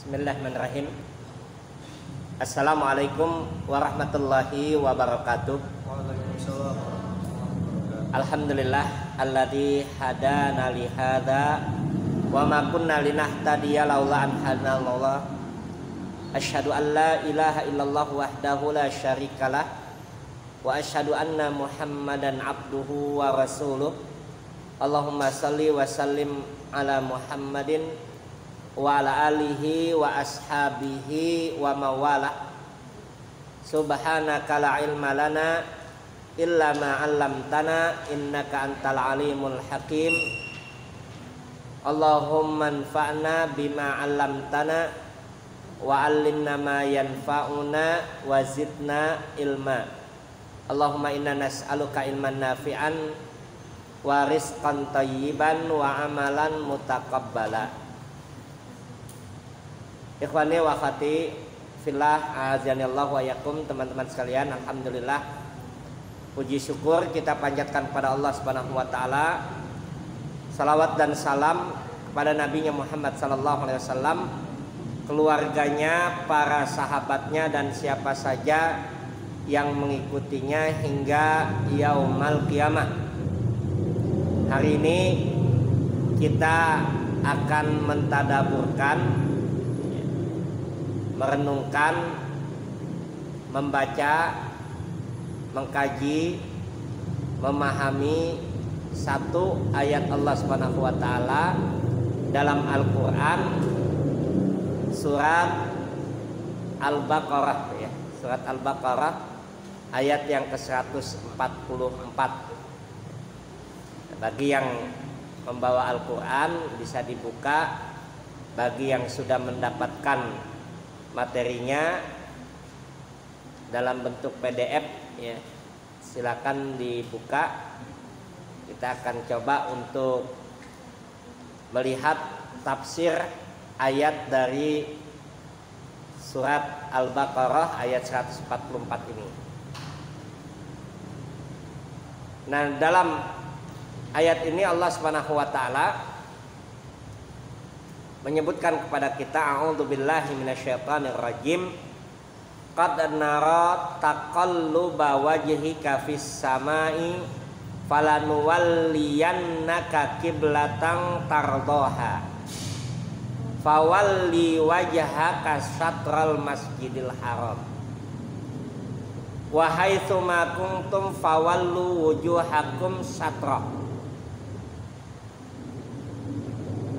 Bismillahirrahmanirrahim. Assalamualaikum warahmatullahi wabarakatuh. Waalaikumsalam. Alhamdulillah alladzi hadana li hadza wa ma kunna linahtadiya laula an hadanallah. Asyhadu an la ilaha illallah wahdahu la syarikalah wa asyhadu anna Muhammadan abduhu wa rasuluh. Allahumma shalli wa sallim ala Muhammadin wa ala alihi wa ashabihi wa mawalah. Subhanaka la ilma lana illa ma 'allamtana innaka antal alimul hakim. Allahumma anfa'na bima 'allamtana wa 'allimna ma yanfa'una wa zidna ilma. Allahumma inna nas'aluka ilman nafi'an wa rizqan thayyiban wa amalan mutaqabbala. Ikhwani wa akhwati fillah, azanillahu wa yakum, teman-teman sekalian, alhamdulillah, puji syukur kita panjatkan kepada Allah Subhanahu wa taala. Salawat dan salam kepada nabinya Muhammad sallallahu alaihi wasallam, keluarganya, para sahabatnya dan siapa saja yang mengikutinya hingga yaumul qiyamah. Hari ini kita akan mentadaburkan, merenungkan, membaca, mengkaji, memahami satu ayat Allah Subhanahu wa taala dalam Al-Qur'an, surat Al-Baqarah ya. Surat Al-Baqarah ayat yang ke-144. Bagi yang membawa Al-Qur'an bisa dibuka, bagi yang sudah mendapatkan materinya dalam bentuk PDF ya, silakan dibuka. Kita akan coba untuk melihat tafsir ayat dari surat Al-Baqarah ayat 144 ini. Nah, dalam ayat ini Allah Subhanahu wa taala menyebutkan kepada kita, a'udzubillahi minasyaitonir rajim, qad nara taqalluba wajhika fis samai falanuwalliyannaka qiblatan tardaha fawalli wajhaka syatral masjidil haram wa haitsu ma kuntum fawallu wujuhakum syatra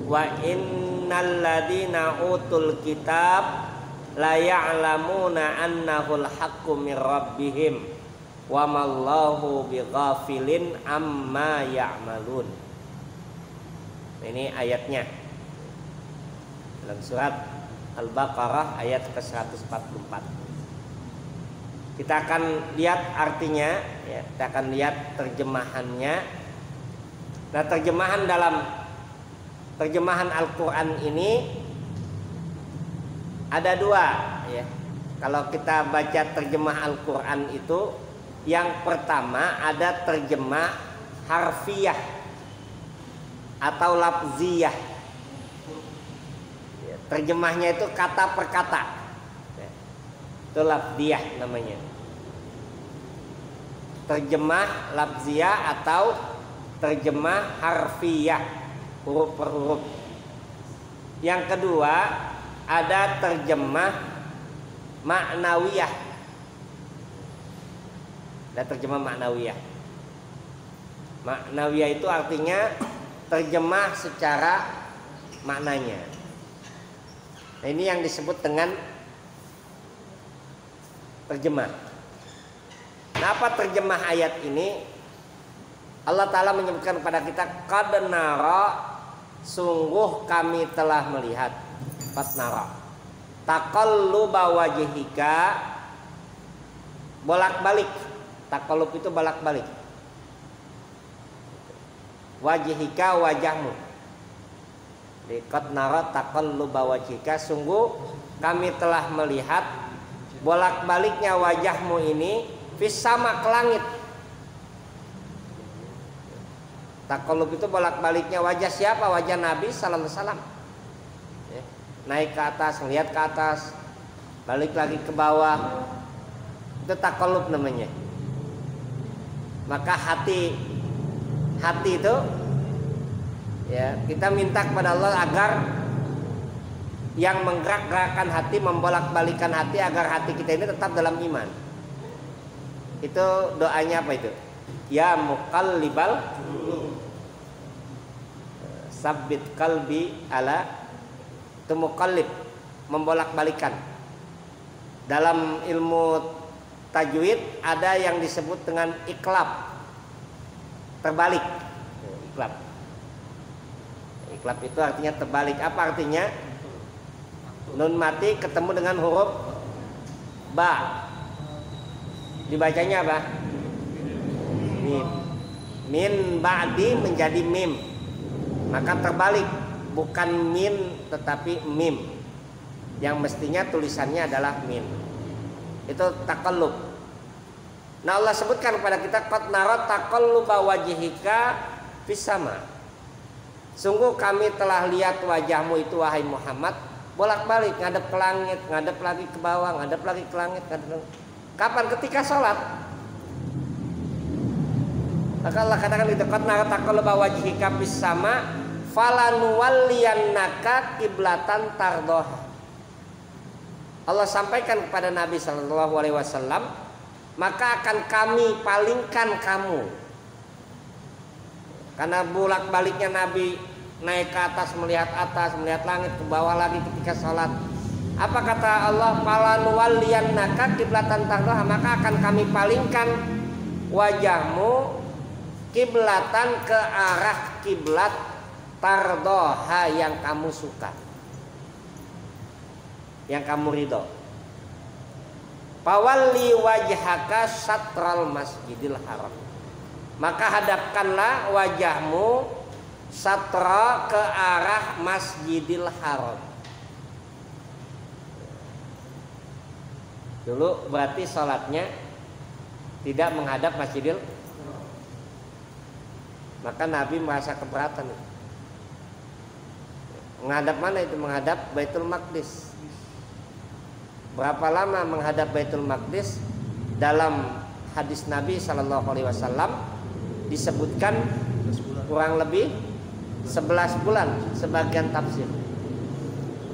wa innal ladzina utul kitab la ya'lamuna annahul haqqu mir rabbihim wa mallahu bighafilin amma ya'malun. Ini ayatnya dalam surat Al-Baqarah ayat ke-144. Kita akan lihat artinya ya, kita akan lihat terjemahannya. Nah, terjemahan Al-Quran ini ada dua ya. Kalau kita baca terjemah Al-Quran itu, yang pertama ada terjemah harfiah atau lafziyah ya, terjemahnya itu kata per kata ya, itu lafziyah namanya. Terjemah lafziyah atau terjemah harfiah, huruf per huruf. Yang kedua ada terjemah maknawiyah. Ada terjemah maknawiyah. Maknawiyah itu artinya terjemah secara maknanya. Nah, ini yang disebut dengan terjemah. Nah, apa terjemah ayat ini? Allah Ta'ala menyebutkan kepada kita, qad nara, sungguh kami telah melihat, fatnara, taqalluba wajhika, bolak-balik. Taqallub itu bolak-balik. Wajhika, wajahmu. Di qad nara taqalluba wajhika, sungguh kami telah melihat bolak-baliknya wajahmu ini fis sama, ke langit. Taqallub itu bolak-baliknya wajah siapa? Wajah Nabi sallallahu alaihi wasallam. naik ke atas, ngelihat ke atas, balik lagi ke bawah. Itu taqallub namanya. Maka hati itu ya, kita minta kepada Allah agar yang menggerak-gerakkan hati, membolak-balikan hati agar hati kita ini tetap dalam iman. Itu doanya apa itu? Ya muqallibal sabbit qalbi ala, itu muqallib, membolak-balikan. Dalam ilmu tajwid ada yang disebut dengan iklab, terbalik. Iklab itu artinya terbalik. Apa artinya? Nun mati ketemu dengan huruf ba, dibacanya apa? Mim. Min ba'di menjadi mim, maka terbalik, bukan min tetapi mim, yang mestinya tulisannya adalah min. Itu taqallub. Nah, Allah sebutkan kepada kita qad nara taqalluba wajhika fis sama. Sungguh kami telah lihat wajahmu itu wahai Muhammad bolak-balik, ngadep ke langit, ngadep lagi ke bawah, ngadep lagi ke langit, Kapan? Ketika sholat. Maka Allah katakan itu qad nara taqalluba wajhika fis sama falanuwalliyannaka kiblatan tardoha. Allah sampaikan kepada Nabi Shallallahu Alaihi Wasallam, maka akan kami palingkan kamu. Karena bolak-baliknya Nabi naik ke atas, melihat langit, ke bawah lagi ketika sholat. Apa kata Allah? Falanuwalliyannaka kiblatan tardoha, maka akan kami palingkan wajahmu kiblatan ke arah kiblat tardoha yang kamu suka, yang kamu ridho. Fawalli wajhaka syatral masjidil haram, maka hadapkanlah wajahmu satra ke arah masjidil haram. Dulu berarti sholatnya tidak menghadap masjidil, maka Nabi merasa keberatan. Menghadap mana itu? Menghadap Baitul Maqdis. Berapa lama menghadap Baitul Maqdis? Dalam hadis Nabi Shallallahu Alaihi Wasallam disebutkan kurang lebih 11 bulan sebagian tafsir.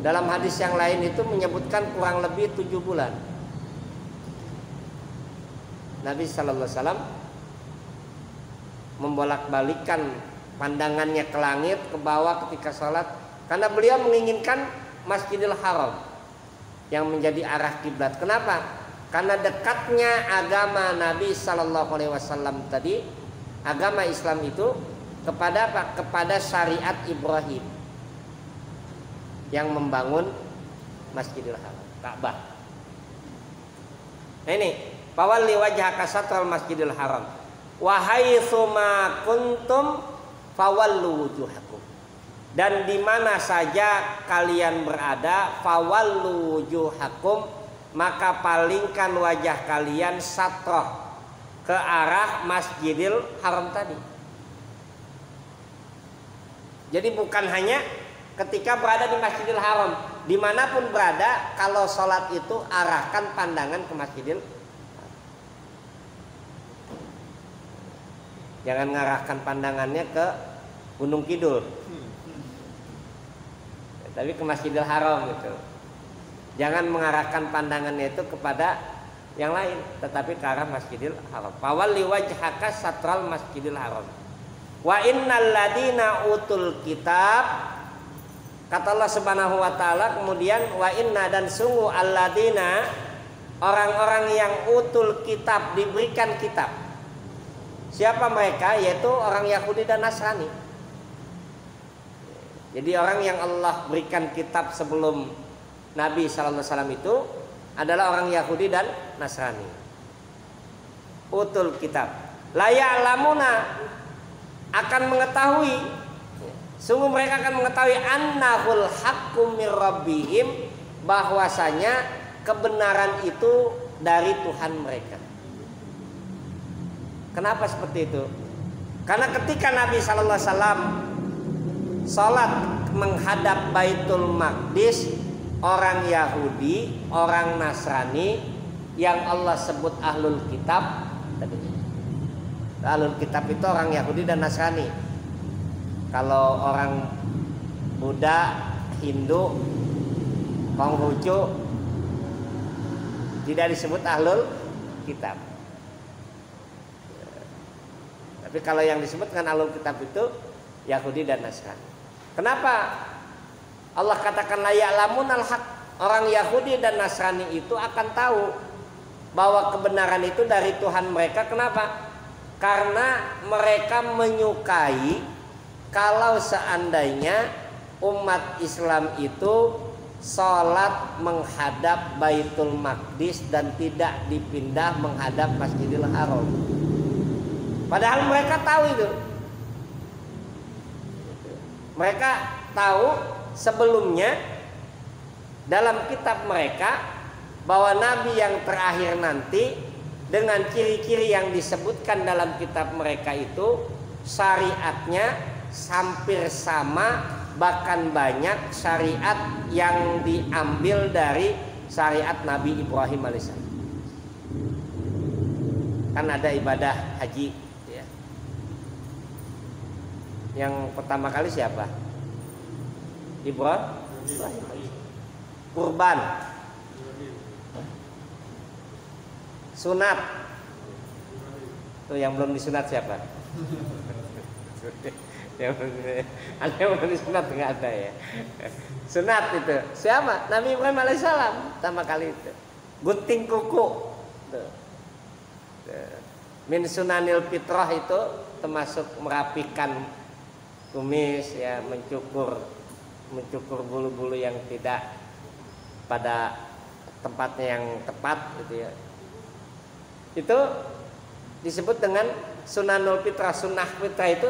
Dalam hadis yang lain itu menyebutkan kurang lebih 7 bulan. Nabi Shallallahu Alaihi Wasallam membolak-balikan pandangannya ke langit, ke bawah ketika sholat, karena beliau menginginkan Masjidil Haram yang menjadi arah kiblat. Kenapa? Karena dekatnya agama Nabi Shallallahu Alaihi Wasallam tadi, agama Islam itu kepada apa? Kepada syariat Ibrahim yang membangun Masjidil Haram, Ka'bah. Nah ini, fawalli wajhaka syatral Masjidil Haram wa haitsu ma kuntum fawallu wujuhakum. Dan di mana saja kalian berada, fawallu wujuhakum, maka palingkan wajah kalian satroh ke arah Masjidil Haram tadi. Jadi bukan hanya ketika berada di Masjidil Haram, dimanapun berada, kalau sholat itu arahkan pandangan ke Masjidil Haram. Jangan ngarahkan pandangannya ke Gunung Kidul, tapi ke Masjidil Haram gitu. Jangan mengarahkan pandangannya itu kepada yang lain, tetapi ke arah Masjidil Haram. Fawalli wajhaka satral Masjidil Haram. Wa innal ladina utul kitab, kata Allah Subhanahu wa taala kemudian, wa inna, dan sungguh alladina, orang-orang yang utul kitab, diberikan kitab. Siapa mereka? Yaitu orang Yahudi dan Nasrani. Jadi orang yang Allah berikan kitab sebelum Nabi Sallallahu Alaihi Wasallam itu adalah orang Yahudi dan Nasrani. Utul kitab. La ya'lamuna, akan mengetahui, sungguh mereka akan mengetahui annahul haqqu mir rabbihim, bahwasanya kebenaran itu dari Tuhan mereka. Kenapa seperti itu? Karena ketika Nabi Sallallahu Alaihi Wasallam salat menghadap Baitul Maqdis orang Yahudi, orang Nasrani yang Allah sebut ahlul kitab. Ahlul kitab itu orang Yahudi dan Nasrani. Kalau orang Buddha, Hindu, Konghucu tidak disebut ahlul kitab. Tapi kalau yang disebut dengan ahlul kitab itu Yahudi dan Nasrani. Kenapa Allah katakan la ya'lamunal haq? Orang Yahudi dan Nasrani itu akan tahu bahwa kebenaran itu dari Tuhan mereka. Kenapa? Karena mereka menyukai kalau seandainya umat Islam itu sholat menghadap Baitul Maqdis dan tidak dipindah menghadap Masjidil Haram. Padahal mereka tahu itu. Mereka tahu sebelumnya dalam kitab mereka bahwa Nabi yang terakhir nanti dengan ciri-ciri yang disebutkan dalam kitab mereka itu syariatnya hampir sama, bahkan banyak syariat yang diambil dari syariat Nabi Ibrahim alaihissalam. Kan ada ibadah haji ya. Yang pertama kali siapa? Ibrahim. Kurban, sunat. Tuh yang belum disunat siapa? Ada yang belum disunat nggak ada ya. Sunat itu siapa? Nabi Ibrahim alaihissalam pertama kali itu. Gunting kuku. Tuh. Min sunanil fitrah itu termasuk merapikan kumis ya, mencukur bulu-bulu yang tidak pada tempatnya yang tepat gitu ya. Itu disebut dengan sunanul fitrah. Sunnah fitrah itu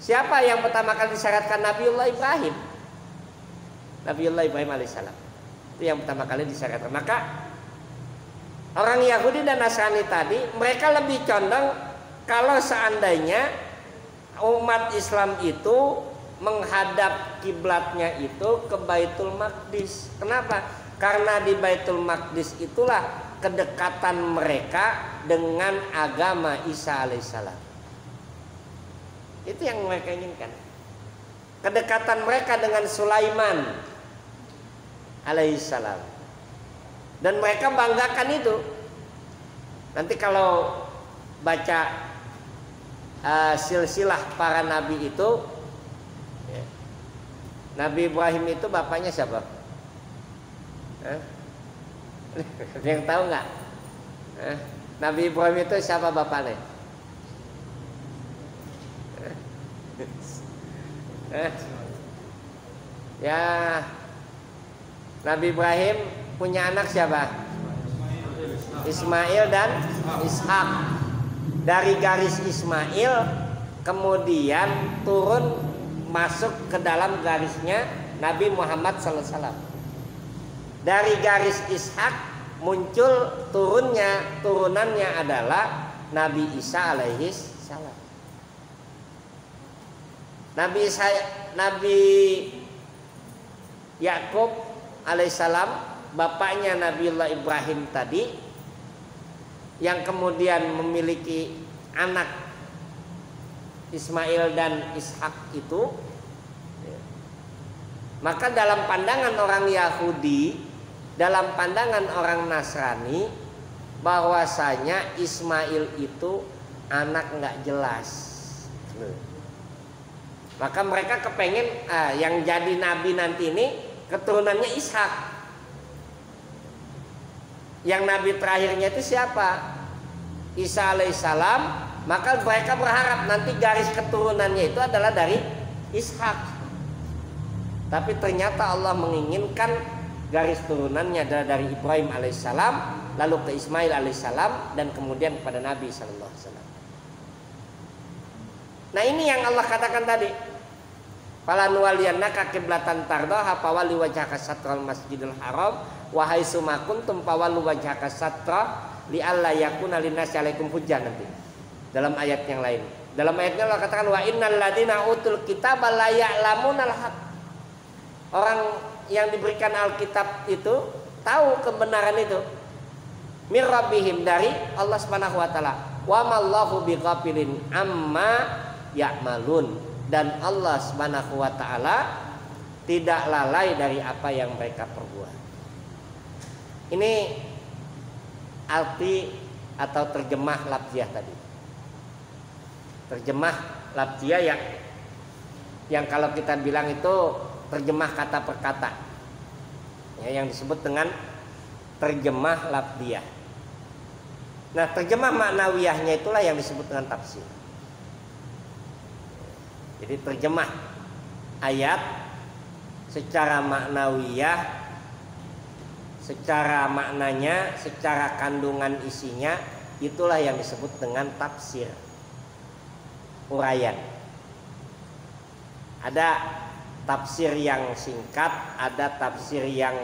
siapa yang pertama kali disyaratkan? Nabiullah Ibrahim. Nabiullah Ibrahim alaihissalam. Itu yang pertama kali disyaratkan. Maka orang Yahudi dan Nasrani tadi mereka lebih condong kalau seandainya umat Islam itu menghadap kiblatnya itu ke Baitul Maqdis. Kenapa? Karena di Baitul Maqdis itulah kedekatan mereka dengan agama Isa alaihissalam. Itu yang mereka inginkan. Kedekatan mereka dengan Sulaiman alaihissalam. Dan mereka banggakan itu. Nanti kalau baca silsilah para nabi itu ya, Nabi Ibrahim itu bapaknya siapa? Yang tahu nggak? Nabi Ibrahim itu siapa bapaknya? Ya, Nabi Ibrahim punya anak siapa? Ismail dan Ishak. Dari garis Ismail kemudian turun masuk ke dalam garisnya Nabi Muhammad SAW. Dari garis Ishak muncul turunannya adalah Nabi Isa alaihi salam. Nabi Yakub alaihissalam, bapaknya Nabiullah Ibrahim tadi, yang kemudian memiliki anak Ismail dan Ishak itu, maka dalam pandangan orang Yahudi, dalam pandangan orang Nasrani, bahwasanya Ismail itu anak nggak jelas. Maka mereka kepengen yang jadi nabi nanti ini keturunannya Ishak. Yang nabi terakhirnya itu siapa? Isa alaihissalam. Maka mereka berharap nanti garis keturunannya itu adalah dari Ishak. Tapi ternyata Allah menginginkan garis turunannya adalah dari Ibrahim alaihissalam, lalu ke Ismail alaihissalam, dan kemudian kepada Nabi sallallahu alaihi wasallam. Nah ini yang Allah katakan tadi. Fala nuwalliyannaka qiblatan tardaha fawalli wajhaka satral masjidil haram wa haitsu ma kuntum fawallu wajhaka satra li alla yakuna linnasi alaikum hujjah. Nanti dalam ayat yang lain Dalam ayatnya Allah katakan wa innal ladzina utul kitaba la ya'lamunal haq. Orang yang diberikan Alkitab itu tahu kebenaran itu. Mir rabbihim, dari Allah Subhanahu wa taala. Wa mallahu bighafilin amma ya'malun, dan Allah Subhanahu wa taala tidak lalai dari apa yang mereka perbuat. Ini arti atau terjemah lafziah tadi. Terjemah lafziah yang kalau kita bilang itu terjemah kata per kata, ya, yang disebut dengan terjemah lafziah. Nah, terjemah maknawiyahnya itulah yang disebut dengan tafsir. Jadi terjemah ayat secara maknawiyah, secara maknanya, secara kandungan isinya, itulah yang disebut dengan tafsir. Uraian. Ada tafsir yang singkat, ada tafsir yang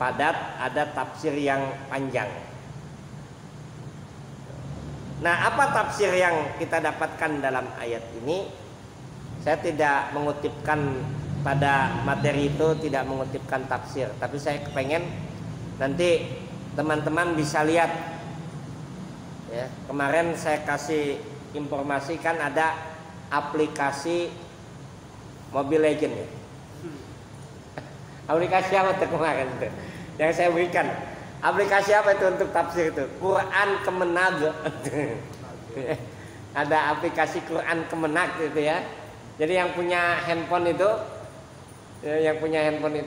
padat, ada tafsir yang panjang. Nah, apa tafsir yang kita dapatkan dalam ayat ini? Saya tidak mengutipkan pada materi itu, tidak mengutipkan tafsir, tapi saya kepengen nanti teman-teman bisa lihat. Ya, kemarin saya kasih informasi kan ada aplikasi Mobile Legend ya. Aplikasi apa itu kemarin itu yang saya berikan? Aplikasi apa itu untuk tafsir itu? Quran Kemenag. Ada aplikasi Quran Kemenag gitu ya. Jadi yang punya handphone itu,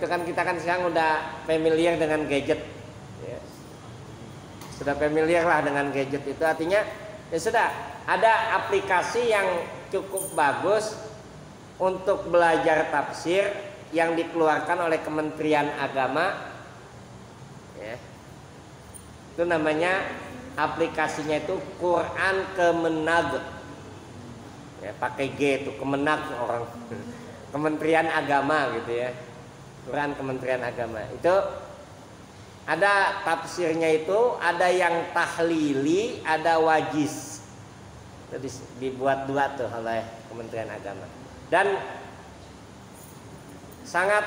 kan kita kan sekarang udah familiar dengan gadget. Ya. Sudah familiar lah dengan gadget itu, artinya ya sudah ada aplikasi yang cukup bagus untuk belajar tafsir yang dikeluarkan oleh Kementerian Agama. Ya. Itu namanya, aplikasinya itu Quran Kemenag. Ya, pakai G itu, Kemenag orang. Kementerian Agama gitu ya. Quran Kementerian Agama. Itu ada tafsirnya itu, ada yang tahlili, ada wajiz. Itu dibuat dua tuh oleh Kementerian Agama. Dan sangat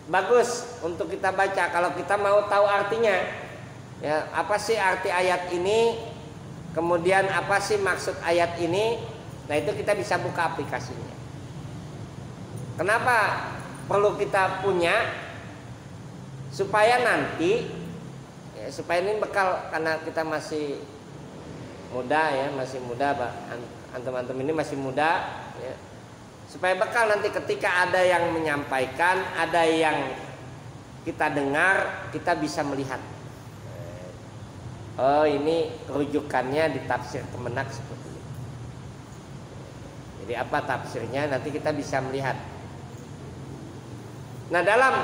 bagus untuk kita baca kalau kita mau tahu artinya. Ya, apa sih arti ayat ini? Kemudian apa sih maksud ayat ini? Nah, itu kita bisa buka aplikasinya. Kenapa perlu kita punya? Supaya nanti ya, supaya ini bekal, karena kita masih muda ya, masih muda, antum-antum ini masih muda ya. Supaya bekal nanti ketika ada yang menyampaikan, ada yang kita dengar, kita bisa melihat. Oh, ini rujukannya di tafsir Kemenag seperti ini. Jadi apa tafsirnya, nanti kita bisa melihat. Nah, dalam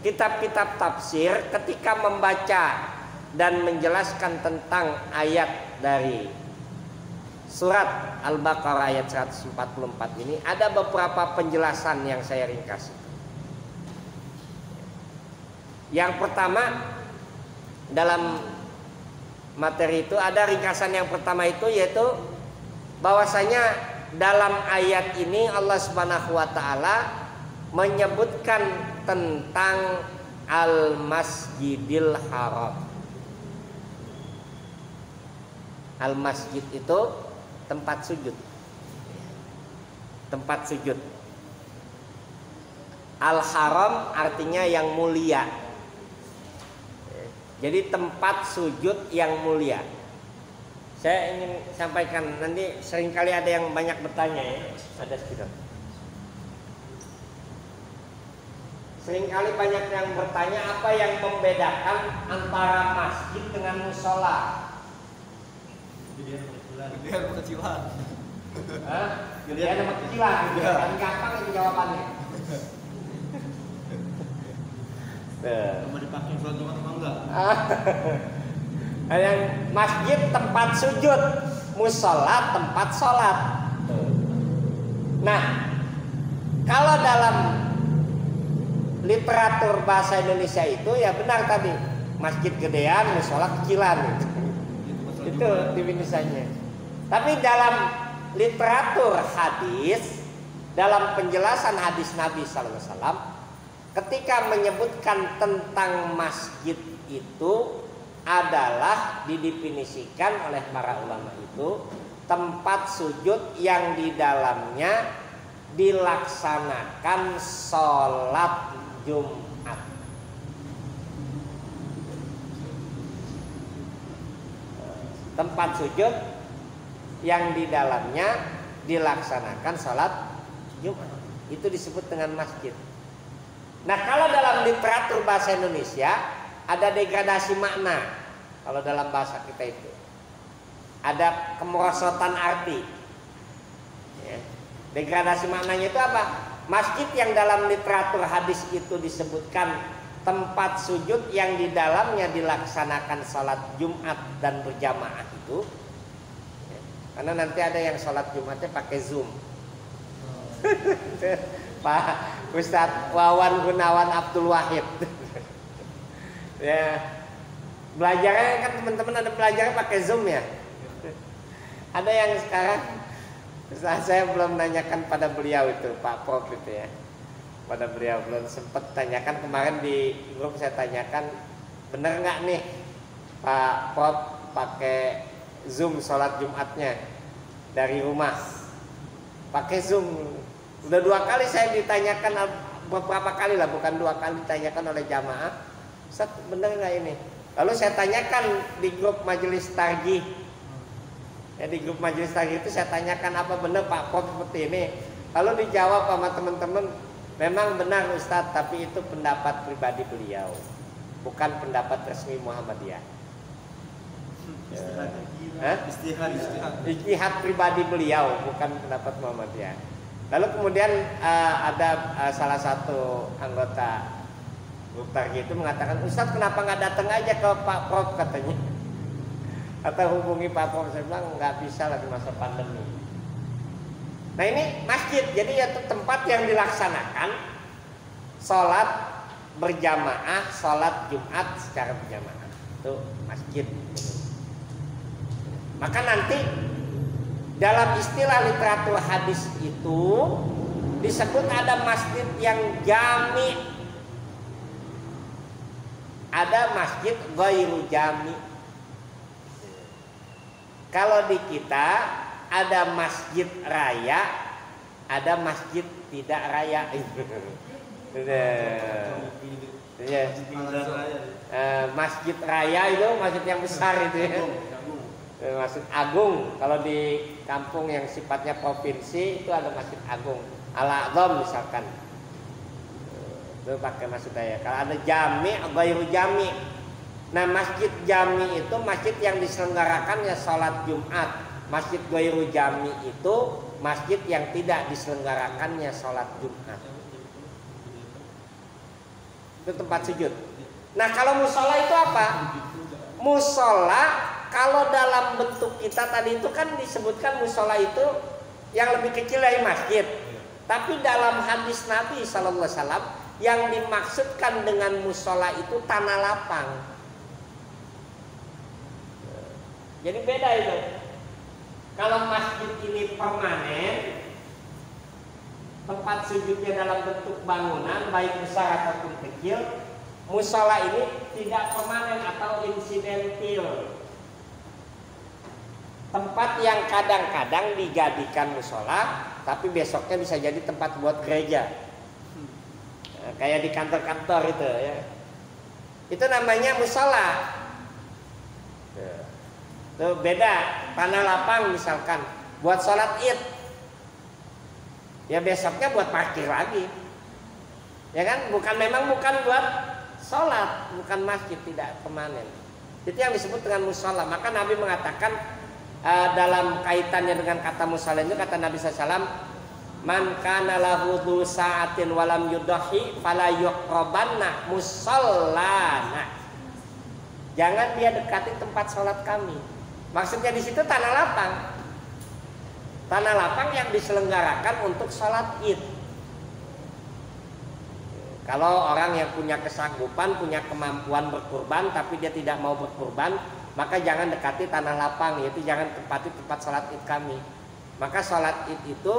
kitab-kitab tafsir ketika membaca dan menjelaskan tentang ayat dari surat Al-Baqarah ayat 144 ini, ada beberapa penjelasan yang saya ringkas. Yang pertama, dalam materi itu ada ringkasan yang pertama itu, yaitu bahwasanya dalam ayat ini Allah Subhanahu wa taala menyebutkan tentang Al-Masjidil Haram. Al-Masjid itu tempat sujud. Tempat sujud. Al-Haram artinya yang mulia. Jadi tempat sujud yang mulia. Saya ingin sampaikan, nanti seringkali ada yang banyak bertanya ya. Ada sekitar. Seringkali banyak yang bertanya apa yang membedakan antara masjid dengan musola. Gedean sama kecilan. Hah? Gedean sama kecilan. Kan gampang itu jawabannya. Mau dipakai sholat Jumat apa enggak? Yang masjid tempat sujud, musola tempat sholat. Nah, kalau dalam literatur bahasa Indonesia itu ya benar tadi, masjid gedean, musola kecilan. Itu definisinya. Tapi dalam literatur hadis, dalam penjelasan hadis Nabi SAW, ketika menyebutkan tentang masjid itu adalah didefinisikan oleh para ulama itu tempat sujud yang di dalamnya dilaksanakan sholat Jumat. Tempat sujud yang di dalamnya dilaksanakan sholat Jumat itu disebut dengan masjid. Nah, kalau dalam literatur bahasa Indonesia ada degradasi makna. Kalau dalam bahasa kita itu ada kemerosotan arti. Ya. Degradasi maknanya itu apa? Masjid yang dalam literatur hadis itu disebutkan tempat sujud yang di dalamnya dilaksanakan sholat Jumat dan berjamaah itu. Ya. Karena nanti ada yang sholat Jumatnya pakai Zoom. Pak Ustadz Wawan Gunawan Abdul Wahid. Ya, belajarnya kan teman-teman ada belajarnya pakai Zoom ya. Ada yang sekarang saya belum nanyakan pada beliau itu Pak Prof itu ya. Pada beliau belum sempat tanyakan, kemarin di grup saya tanyakan, bener nggak nih Pak Prof pakai Zoom sholat Jumatnya dari rumah? Pakai Zoom. Udah 2 kali saya ditanyakan, beberapa kali lah, bukan 2 kali ditanyakan oleh jamaah, Ustaz bener nggak ini? Lalu saya tanyakan di grup majelis tarjih, ya, di grup majelis tarjih itu saya tanyakan apa benar Pak Prof seperti ini. Lalu dijawab sama teman-teman, memang benar Ustaz, tapi itu pendapat pribadi beliau, bukan pendapat resmi Muhammadiyah. Ijtihad pribadi beliau, bukan pendapat Muhammadiyah. Lalu kemudian ada salah satu anggota grup tarjih itu mengatakan, Ustaz kenapa nggak datang aja ke Pak Prof katanya, atau hubungi Pak Prof. Saya bilang nggak bisa lagi masa pandemi. Nah ini masjid, jadi ya tempat yang dilaksanakan sholat berjamaah, sholat Jumat secara berjamaah, itu masjid. Maka nanti dalam istilah literatur hadis itu disebut ada masjid yang jami, ada masjid ghairu jami. Kalau di kita ada masjid raya, ada masjid tidak raya. Masjid raya itu masjid yang besar itu ya. Masjid agung. Kalau di kampung yang sifatnya provinsi itu ada masjid agung, Al-A'zam misalkan, itu pakai masjid raya. Kalau ada jami, ghairu jami. Nah masjid jami itu masjid yang diselenggarakannya sholat Jumat. Masjid ghairu jami itu masjid yang tidak diselenggarakannya sholat Jumat. Itu tempat sujud. Nah kalau musola itu apa? Musola kalau dalam bentuk kita tadi itu kan disebutkan musola itu yang lebih kecil dari masjid. Tapi dalam hadis Nabi SAW yang dimaksudkan dengan musola itu tanah lapang. Jadi beda itu. Kalau masjid ini permanen, tempat sujudnya dalam bentuk bangunan baik besar ataupun kecil, musola ini tidak permanen atau insidental. Tempat yang kadang-kadang dijadikan musola, tapi besoknya bisa jadi tempat buat gereja. Nah, kayak di kantor-kantor itu ya. Itu namanya musola. Itu beda, tanah lapang misalkan buat sholat Id. Ya besoknya buat parkir lagi. Ya kan, memang bukan buat sholat, bukan masjid, tidak permanen. Itu yang disebut dengan musola. Maka Nabi mengatakan dalam kaitannya dengan kata musola itu, kata Nabi SAW, man kana lahu dhu sa'atin walam yudahi fala yuqrabanna musallana. Jangan dia dekati tempat sholat kami. Maksudnya di situ tanah lapang. Tanah lapang yang diselenggarakan untuk sholat Id. Kalau orang yang punya kesanggupan, punya kemampuan berkurban, tapi dia tidak mau berkurban, maka jangan dekati tanah lapang, yaitu jangan tempati tempat sholat id kami. Maka sholat id itu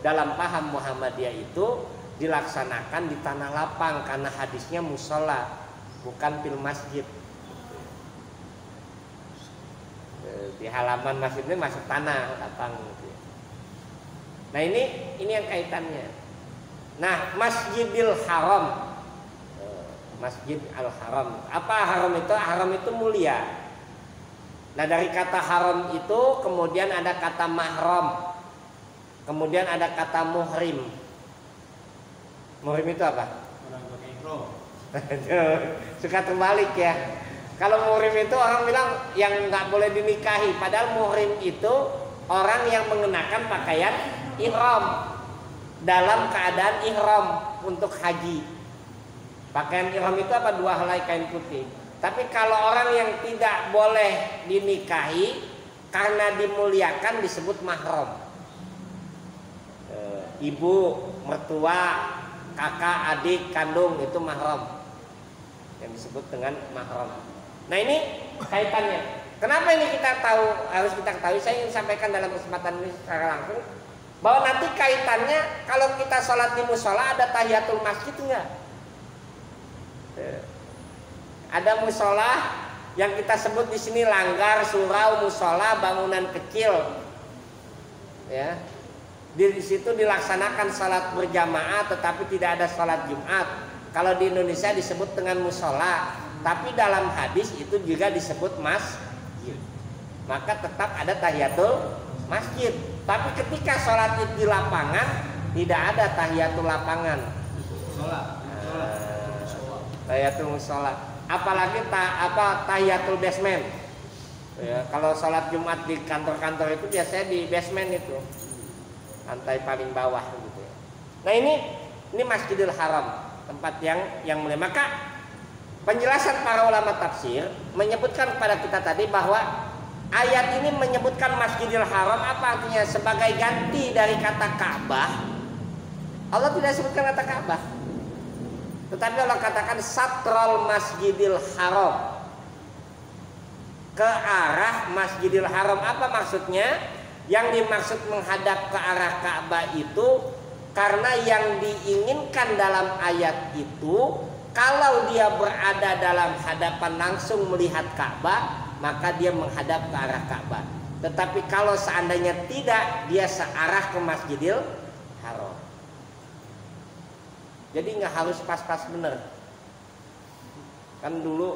dalam paham Muhammadiyah itu dilaksanakan di tanah lapang karena hadisnya musola, bukan fil masjid. Di halaman masjidnya masuk tanah lapang gitu. Nah ini yang kaitannya. Nah, Masjidil Haram, Masjid Al-Haram. Apa haram itu? Haram itu mulia. Nah, dari kata haram itu kemudian ada kata mahram, kemudian ada kata muhrim. Muhrim itu apa? Orang pakai ihram. Suka terbalik ya. Kalau muhrim itu orang bilang yang nggak boleh dinikahi, padahal muhrim itu orang yang mengenakan pakaian ihram dalam keadaan ihram untuk haji. Pakaian ihram itu apa? 2 helai kain putih. Tapi kalau orang yang tidak boleh dinikahi karena dimuliakan disebut mahram. Ibu, mertua, kakak, adik, kandung itu mahram, yang disebut dengan mahram. Nah ini kaitannya. Kenapa ini kita tahu, harus kita ketahui? Saya ingin sampaikan dalam kesempatan ini secara langsung bahwa nanti kaitannya kalau kita sholat di musola ada tahiyatul masjid enggak? Ada musola yang kita sebut di sini langgar, surau, musola, bangunan kecil. Ya, di situ dilaksanakan sholat berjamaah, tetapi tidak ada sholat Jumat. Kalau di Indonesia disebut dengan musola, tapi dalam hadis itu juga disebut masjid. Maka tetap ada tahiyatul masjid. Tapi ketika sholat di lapangan tidak ada tahiyatul lapangan. Tahiyatul musola. Apalagi tahiyatul basement. Ya, kalau sholat Jumat di kantor-kantor itu biasanya di basement itu, lantai paling bawah gitu. Nah ini Masjidil Haram, tempat yang mulia. Maka penjelasan para ulama tafsir menyebutkan kepada kita tadi bahwa ayat ini menyebutkan Masjidil Haram apa artinya? Sebagai ganti dari kata Ka'bah. Allah tidak sebutkan kata Ka'bah, tetapi Allah katakan satrol Masjidil Haram, ke arah Masjidil Haram. Apa maksudnya? Yang dimaksud menghadap ke arah Ka'bah itu karena yang diinginkan dalam ayat itu kalau dia berada dalam hadapan langsung melihat Ka'bah, maka dia menghadap ke arah Ka'bah. Tetapi kalau seandainya tidak, dia searah ke Masjidil Haram. Jadi nggak harus pas-pas bener. Kan dulu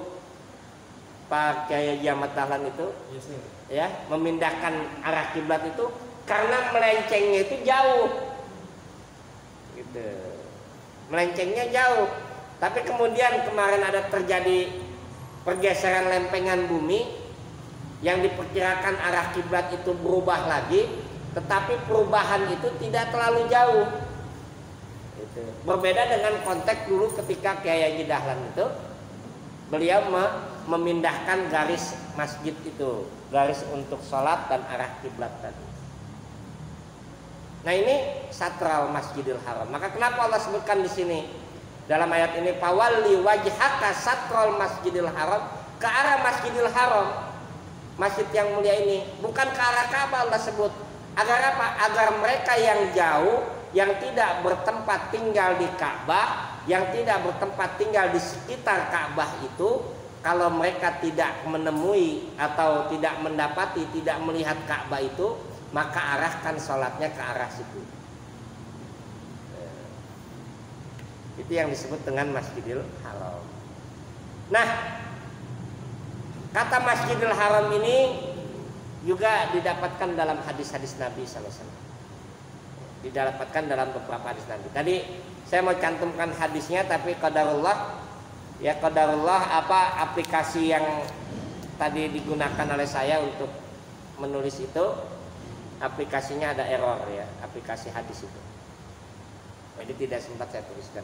Pak Kiai Ahmad Dahlan itu ya memindahkan arah kiblat itu karena melencengnya itu jauh. Gitu. Melencengnya jauh. Tapi kemudian kemarin ada terjadi pergeseran lempengan bumi yang diperkirakan arah kiblat itu berubah lagi, tetapi perubahan itu tidak terlalu jauh. Itu berbeda dengan konteks dulu ketika Kiai Haji Dahlan itu beliau memindahkan garis masjid itu, garis untuk sholat dan arah kiblat tadi. Nah ini satral Masjidil Haram. Maka kenapa Allah sebutkan di sini dalam ayat ini fawalli wajhaka satral Masjidil Haram, ke arah Masjidil Haram, masjid yang mulia ini, bukan ke arah Ka'bah. Allah sebut agar apa? Agar mereka yang jauh, yang tidak bertempat tinggal di Ka'bah, yang tidak bertempat tinggal di sekitar Ka'bah itu, kalau mereka tidak menemui atau tidak mendapati, tidak melihat Ka'bah itu, maka arahkan sholatnya ke arah situ. Itu yang disebut dengan Masjidil Haram. Nah, kata Masjidil Haram ini juga didapatkan dalam hadis-hadis Nabi SAW. Didapatkan dalam beberapa hadis Nabi. Tadi saya mau cantumkan hadisnya, tapi qadarullah, ya qadarullah apa aplikasi yang tadi digunakan oleh saya untuk menulis itu, aplikasinya ada error ya, aplikasi hadis itu. Jadi tidak sempat saya tuliskan.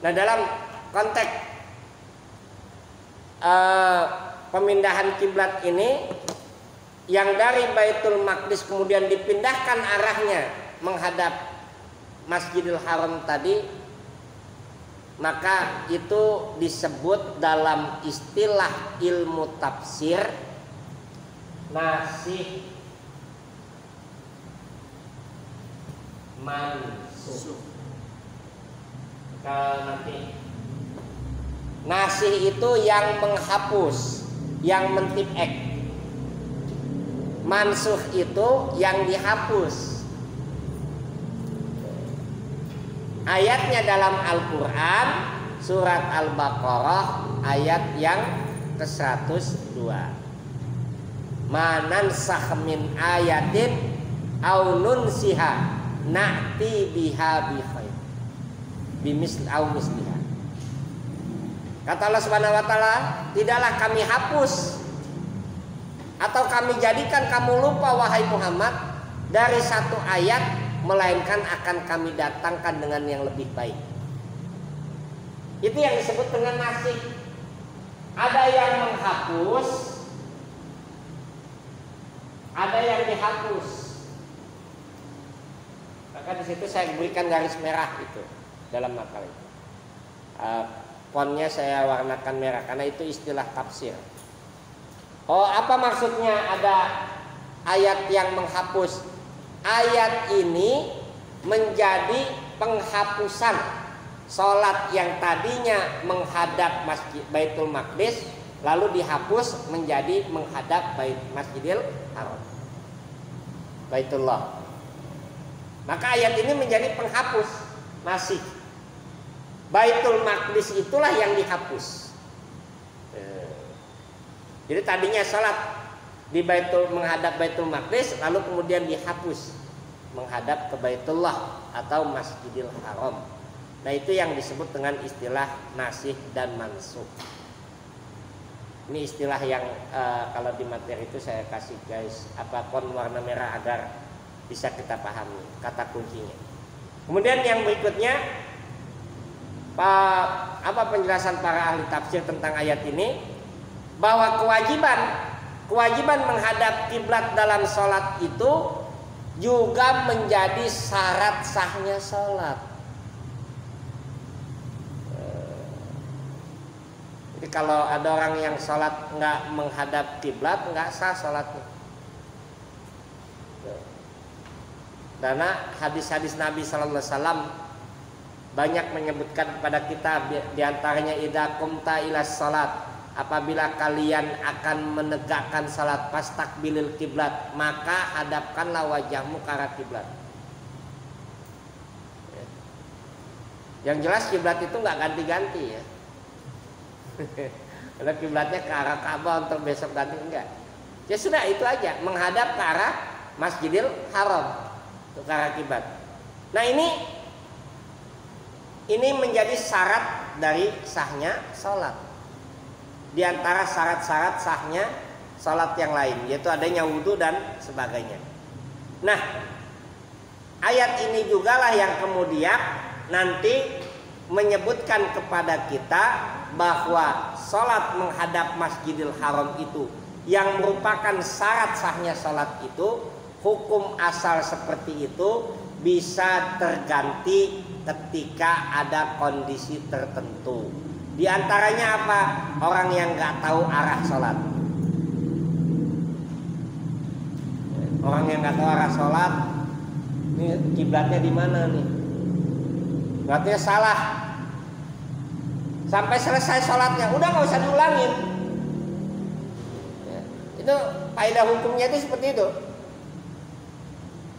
Nah dalam konteks pemindahan kiblat ini, yang dari Baitul Maqdis kemudian dipindahkan arahnya menghadap Masjidil Haram tadi, maka itu disebut dalam istilah ilmu tafsir nasih, mansukh. Kalau nanti nasih itu yang menghapus, yang mentipek. Mansukh itu yang dihapus. Ayatnya dalam Al-Quran surat Al-Baqarah ayat yang ke-102. Manansakh min ayatin aw nunsiha na'ti biha bi khair bimisl aw misliha. Kata Allah Subhanahu wa taala, tidaklah kami hapus atau kami jadikan kamu lupa wahai Muhammad dari satu ayat, melainkan akan kami datangkan dengan yang lebih baik. Itu yang disebut dengan nasih. Ada yang menghapus, ada yang dihapus. Maka di situ saya berikan garis merah itu dalam makalah itu. Fontnya saya warnakan merah karena itu istilah tafsir. Oh, apa maksudnya ada ayat yang menghapus? Ayat ini menjadi penghapusan sholat yang tadinya menghadap Masjid Baitul Maqdis, lalu dihapus menjadi menghadap Masjidil Haram, Baitullah. Maka ayat ini menjadi penghapus nasih. Baitul Maqdis itulah yang dihapus. Jadi tadinya sholat di menghadap Baitul Maqdis, lalu kemudian dihapus menghadap ke Baitullah atau Masjidil Haram. Nah, itu yang disebut dengan istilah nasih dan mansukh. Ini istilah yang kalau di materi itu saya kasih guys font warna merah agar bisa kita pahami kata kuncinya. Kemudian yang berikutnya, apa penjelasan para ahli tafsir tentang ayat ini, bahwa kewajiban menghadap kiblat dalam sholat itu juga menjadi syarat sahnya sholat. Jadi kalau ada orang yang sholat nggak menghadap kiblat, nggak sah sholatnya. Karena hadis-hadis Nabi Sallallahu Alaihi Wasallam banyak menyebutkan kepada kita, diantaranya idza qumta ila sholat, apabila kalian akan menegakkan salat fastaqbilil kiblat, maka hadapkanlah wajahmu ke arah kiblat. Yang jelas kiblat itu nggak ganti-ganti ya. Kalau kiblatnya ke arah Ka'bah untuk besok ganti enggak. Ya sudah, itu aja, menghadap ke arah Masjidil Haram, ke arah kiblat. Nah, ini menjadi syarat dari sahnya salat. Di antara syarat-syarat sahnya salat yang lain, yaitu adanya wudhu dan sebagainya. Nah, ayat ini juga lah yang kemudian nanti menyebutkan kepada kita bahwa salat menghadap Masjidil Haram itu yang merupakan syarat sahnya salat itu, hukum asal seperti itu bisa terganti ketika ada kondisi tertentu. Di antaranya apa? Orang yang nggak tahu arah sholat. Orang yang nggak tahu arah sholat, ini kiblatnya di mana nih? Berarti salah. Sampai selesai sholatnya, udah nggak usah diulangin. Ya, itu faedah hukumnya itu seperti itu.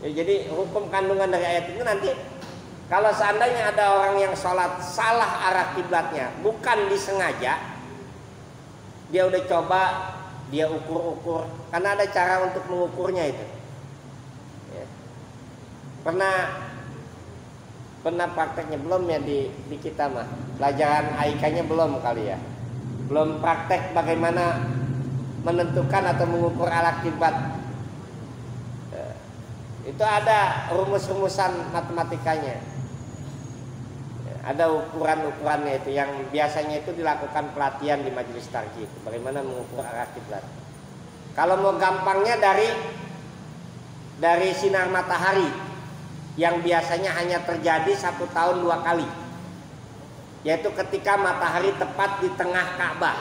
Ya, jadi hukum kandungan dari ayat itu nanti, kalau seandainya ada orang yang sholat salah arah kiblatnya, bukan disengaja, dia udah coba, dia ukur-ukur, karena ada cara untuk mengukurnya itu. Ya. Pernah prakteknya belum ya di kita mah, pelajaran AIK-nya belum kali ya, belum praktek bagaimana menentukan atau mengukur arah kiblat. Itu ada rumus-rumusan matematikanya. Ada ukuran-ukurannya itu yang biasanya itu dilakukan pelatihan di majelis tarjih, bagaimana mengukur arah kiblat. Kalau mau gampangnya dari sinar matahari yang biasanya hanya terjadi 1 tahun 2 kali, yaitu ketika matahari tepat di tengah Ka'bah.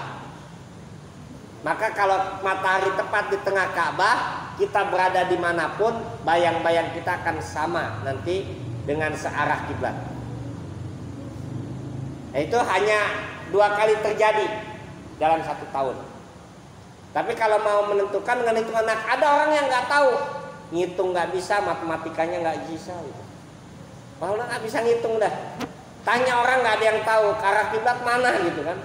Maka kalau matahari tepat di tengah Ka'bah, kita berada dimanapun, bayang-bayang kita akan sama nanti dengan searah kiblat. Nah, itu hanya 2 kali terjadi dalam 1 tahun. Tapi kalau mau menentukan dengan hitungan, ada orang yang nggak tahu, ngitung nggak bisa, matematikanya nggak bisa. Gitu. Kalau nggak bisa ngitung dah, tanya orang nggak ada yang tahu arah kiblat mana gitu kan.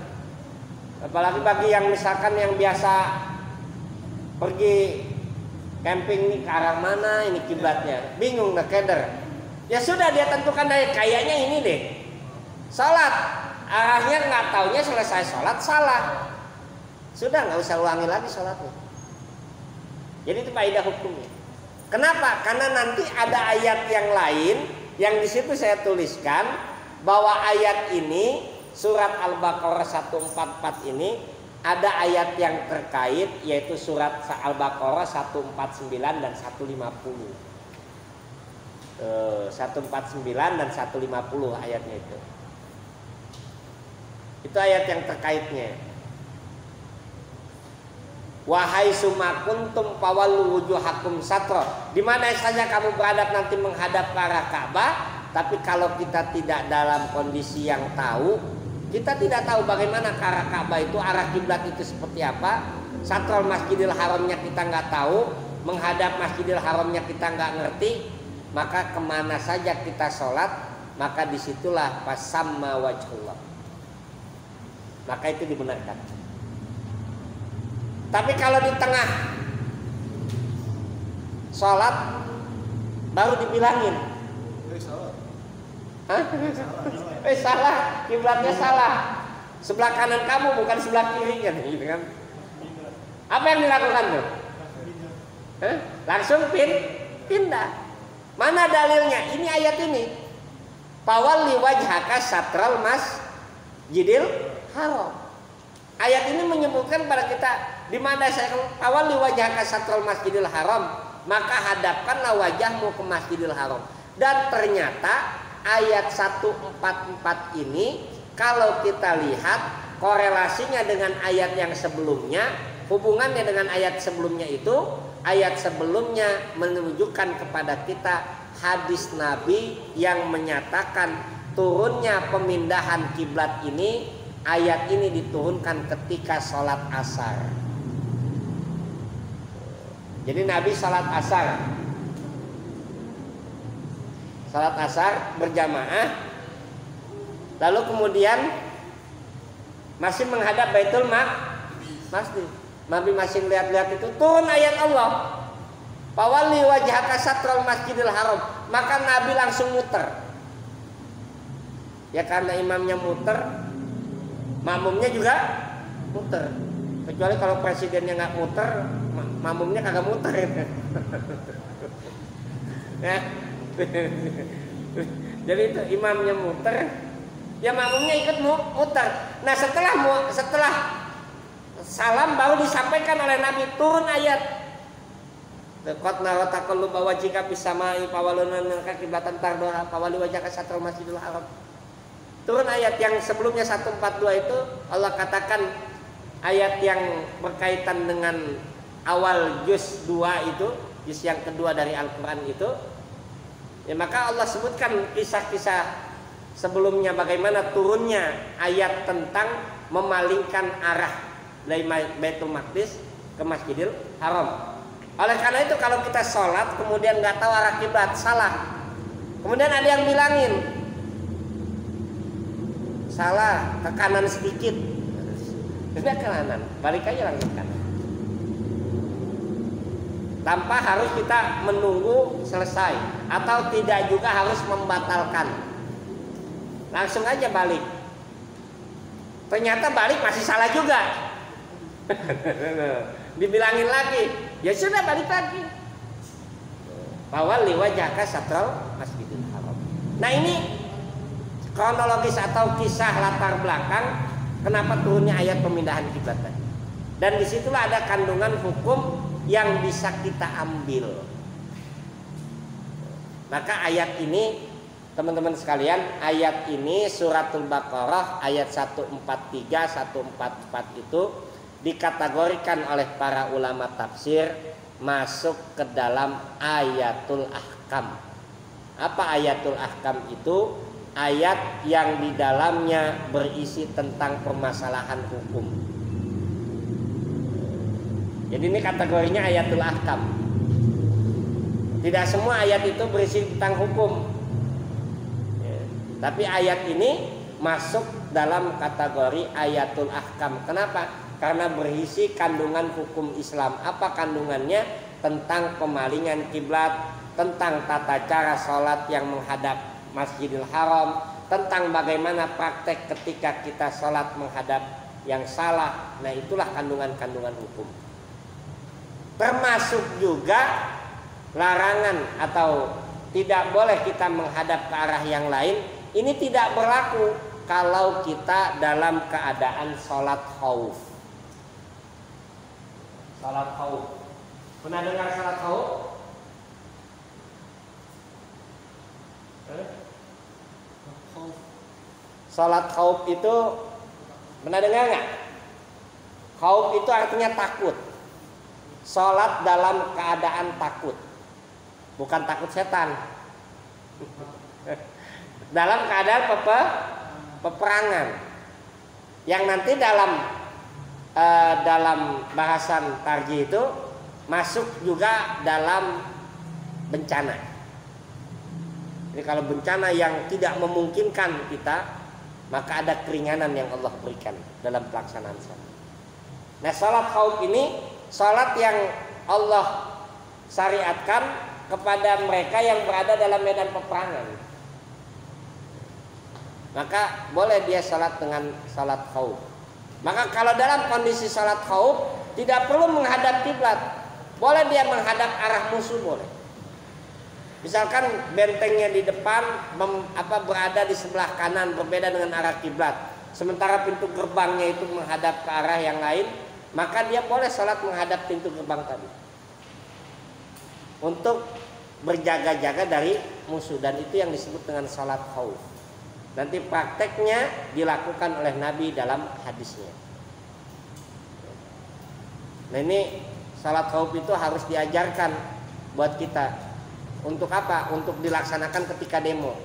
Apalagi bagi yang misalkan yang biasa pergi camping nih, ke arah mana ini kiblatnya, bingung dah keder. Ya sudah dia tentukan dari kayaknya ini deh. Salat arahnya nggak taunya, selesai sholat salah. Sudah nggak usah ulangi lagi sholatnya. Jadi itu faedah hukumnya. Kenapa? Karena nanti ada ayat yang lain yang di situ saya tuliskan bahwa ayat ini surat Al-Baqarah 144 ini ada ayat yang terkait, yaitu surat Al-Baqarah 149 dan 150. 149 dan 150 ayatnya itu. Itu ayat yang terkaitnya. Wahai sumakuntum fawallu wujuhakum satro. Di mana saja kamu berada nanti menghadap ke arah Ka'bah, tapi kalau kita tidak dalam kondisi yang tahu, kita tidak tahu bagaimana ke arah Ka'bah itu, arah kiblat itu seperti apa. Satrul Masjidil Haramnya kita nggak tahu, menghadap Masjidil Haramnya kita nggak ngerti, maka kemana saja kita sholat, maka disitulah fasamma wajhullah. Maka itu dibenarkan. Tapi kalau di tengah sholat baru dibilangin, salah, kiblatnya salah. Sebelah kanan kamu bukan sebelah kiri kan, gitu kan? Apa yang dilakukan tuh? Langsung pindah. Mana dalilnya? Ini ayat ini. Fawalli wajhaka satral masjidil haram. Ayat ini menyebutkan pada kita, di mana saya fawalli wajhaka satral masjidil haram, maka hadapkanlah wajahmu ke Masjidil Haram. Dan ternyata ayat 144 ini kalau kita lihat korelasinya dengan ayat yang sebelumnya, hubungannya dengan ayat sebelumnya itu, ayat sebelumnya menunjukkan kepada kita hadis Nabi yang menyatakan turunnya pemindahan kiblat ini, ayat ini diturunkan ketika sholat asar. Jadi Nabi sholat asar berjamaah, lalu kemudian masih menghadap Baitul Maqdis. Nabi masih lihat-lihat itu, turun ayat Allah, fawalli wajhaka satral masjidil haram. Maka Nabi langsung muter. Ya karena imamnya muter, makmumnya juga muter. Kecuali kalau presidennya nggak muter, makmumnya kagak muter. Ya. Jadi itu imamnya muter, ya makmumnya ikut muter. Nah setelah salam baru disampaikan oleh Nabi, turun ayat. Qad nara taqalluba wajhika fis samai fawalluna kiblatan tardoha fawalli wajhaka satral masjidil haram. Turun ayat yang sebelumnya 142 itu Allah katakan ayat yang berkaitan dengan awal juz 2 itu, juz yang kedua dari Al-Qur'an itu. Ya, maka Allah sebutkan kisah-kisah sebelumnya bagaimana turunnya ayat tentang memalingkan arah dari Baitul Maqdis ke Masjidil Haram. Oleh karena itu kalau kita sholat kemudian nggak tahu arah kiblat, salah. Kemudian ada yang bilangin salah, ke kanan sedikit, tidak ke kanan, balik aja langsung kanan. Tanpa harus kita menunggu selesai, atau tidak juga harus membatalkan, langsung aja balik. Ternyata balik masih salah juga. Dibilangin lagi, ya sudah balik lagi. Fawalli wajhaka satral masjidil haram. Nah ini kronologis atau kisah latar belakang kenapa turunnya ayat pemindahan kiblat tadi. Dan disitulah ada kandungan hukum yang bisa kita ambil. Maka ayat ini teman-teman sekalian, ayat ini suratul Baqarah ayat 143, 144 itu dikategorikan oleh para ulama tafsir masuk ke dalam ayatul ahkam. Apa ayatul ahkam itu? Ayat yang di dalamnya berisi tentang permasalahan hukum. Jadi ini kategorinya ayatul ahkam. Tidak semua ayat itu berisi tentang hukum, tapi ayat ini masuk dalam kategori ayatul ahkam. Kenapa? Karena berisi kandungan hukum Islam. Apa kandungannya? Tentang pemalingan kiblat, tentang tata cara sholat yang menghadap Masjidil Haram, tentang bagaimana praktek ketika kita sholat menghadap yang salah. Nah, itulah kandungan-kandungan hukum. Termasuk juga larangan atau tidak boleh kita menghadap ke arah yang lain. Ini tidak berlaku kalau kita dalam keadaan sholat khauf. Sholat khauf. Pernah dengar sholat khauf? Sholat khauf itu pernah dengar nggak? Khauf itu artinya takut. Sholat dalam keadaan takut, bukan takut setan. Dalam keadaan peperangan, yang nanti dalam bahasan tarji itu masuk juga dalam bencana. Jadi kalau bencana yang tidak memungkinkan kita, maka ada keringanan yang Allah berikan dalam pelaksanaan sholat. Nah, sholat khauf ini sholat yang Allah syariatkan kepada mereka yang berada dalam medan peperangan. Maka boleh dia sholat dengan sholat khauf. Maka kalau dalam kondisi sholat khauf tidak perlu menghadap kiblat, boleh dia menghadap arah musuh, boleh. Misalkan bentengnya di depan berada di sebelah kanan berbeda dengan arah kiblat, sementara pintu gerbangnya itu menghadap ke arah yang lain, maka dia boleh sholat menghadap pintu gerbang tadi untuk berjaga-jaga dari musuh, dan itu yang disebut dengan sholat khauf. Nanti prakteknya dilakukan oleh Nabi dalam hadisnya. Nah, ini sholat khauf itu harus diajarkan buat kita. Untuk apa? Untuk dilaksanakan ketika demo.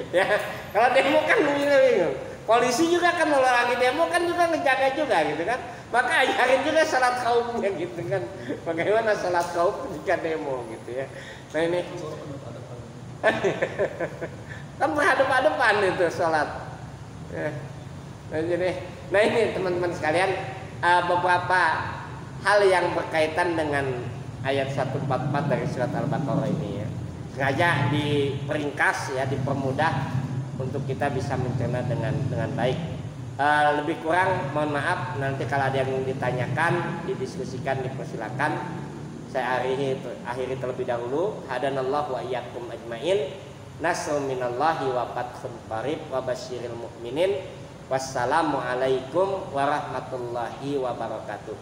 Ya, kalau demo kan bingung. Polisi juga kan kalau lagi demo kan juga ngejaga juga gitu kan. Maka ajarin juga sholat khaufnya gitu kan. Bagaimana sholat khauf ketika demo gitu ya. Nah, ini kan berhadapan-hadapan itu sholat. Nah ini teman-teman sekalian, beberapa hal yang berkaitan dengan ayat 144 dari surat Al-Baqarah ini ya. Sengaja diperingkas ya, dipermudah untuk kita bisa mencerna dengan baik. Lebih kurang mohon maaf, nanti kalau ada yang ditanyakan, didiskusikan, dipersilakan. Saya akhiri terlebih dahulu. Hadanallahu wa iyyakum ajmain. Nasrun minallahi wa fathun qarib wa basyiril mu'minin. Wassalamu alaikum warahmatullahi wabarakatuh.